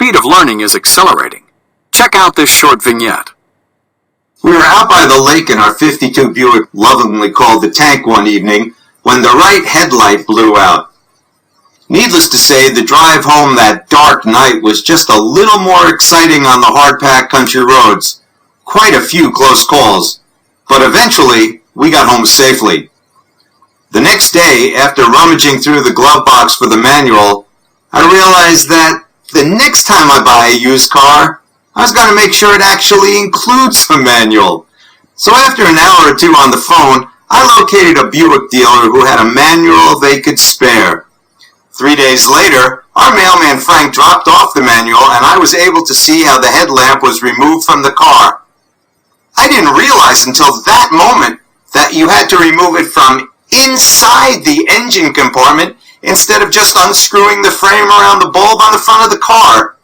speed of learning is accelerating. Check out this short vignette. We were out by the lake in our 52 Buick, lovingly called the Tank, one evening when the right headlight blew out. Needless to say, the drive home that dark night was just a little more exciting on the hard-packed country roads. Quite a few close calls, but eventually we got home safely. The next day, after rummaging through the glove box for the manual, I realized that the next time I buy a used car, I was going to make sure it actually includes a manual. So after an hour or two on the phone, I located a Buick dealer who had a manual they could spare. 3 days later, our mailman Frank dropped off the manual and I was able to see how the headlamp was removed from the car. I didn't realize until that moment that you had to remove it from inside the engine compartment instead of just unscrewing the frame around the bulb on the front of the car.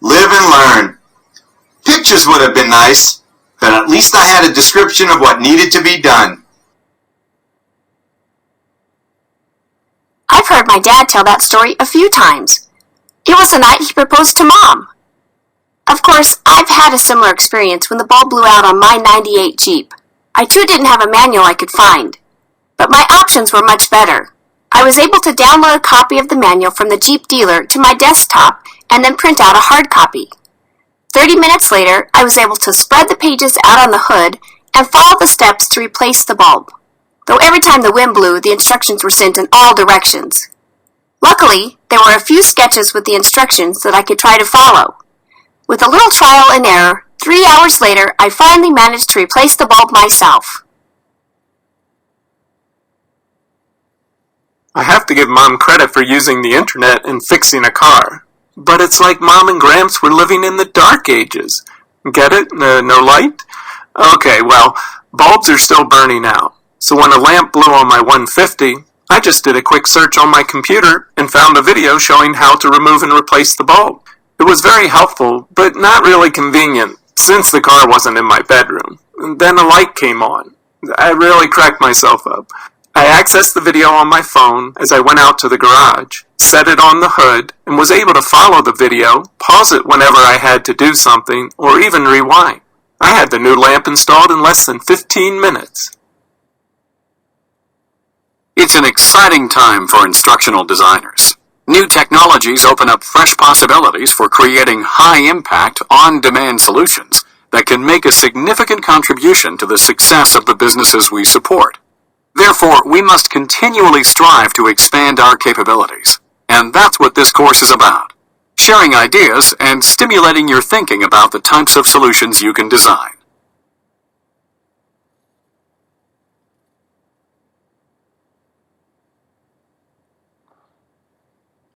Live and learn. Pictures would have been nice, but at least I had a description of what needed to be done. I've heard my dad tell that story a few times. It was the night he proposed to Mom. Of course, I've had a similar experience when the bulb blew out on my '98 Jeep. I too didn't have a manual I could find, but my options were much better. I was able to download a copy of the manual from the Jeep dealer to my desktop and then print out a hard copy. 30 minutes later, I was able to spread the pages out on the hood and follow the steps to replace the bulb, though every time the wind blew, the instructions were sent in all directions. Luckily, there were a few sketches with the instructions that I could try to follow. With a little trial and error, 3 hours later, I finally managed to replace the bulb myself. I have to give Mom credit for using the internet and fixing a car. But it's like Mom and Gramps were living in the dark ages. Get it? No light? Okay, well, bulbs are still burning out. So when a lamp blew on my 150, I just did a quick search on my computer and found a video showing how to remove and replace the bulb. It was very helpful, but not really convenient, since the car wasn't in my bedroom. And then a light came on. I really cracked myself up. I accessed the video on my phone as I went out to the garage, set it on the hood, and was able to follow the video, pause it whenever I had to do something, or even rewind. I had the new lamp installed in less than 15 minutes. It's an exciting time for instructional designers. New technologies open up fresh possibilities for creating high-impact, on-demand solutions that can make a significant contribution to the success of the businesses we support. Therefore, we must continually strive to expand our capabilities, and that's what this course is about. Sharing ideas and stimulating your thinking about the types of solutions you can design.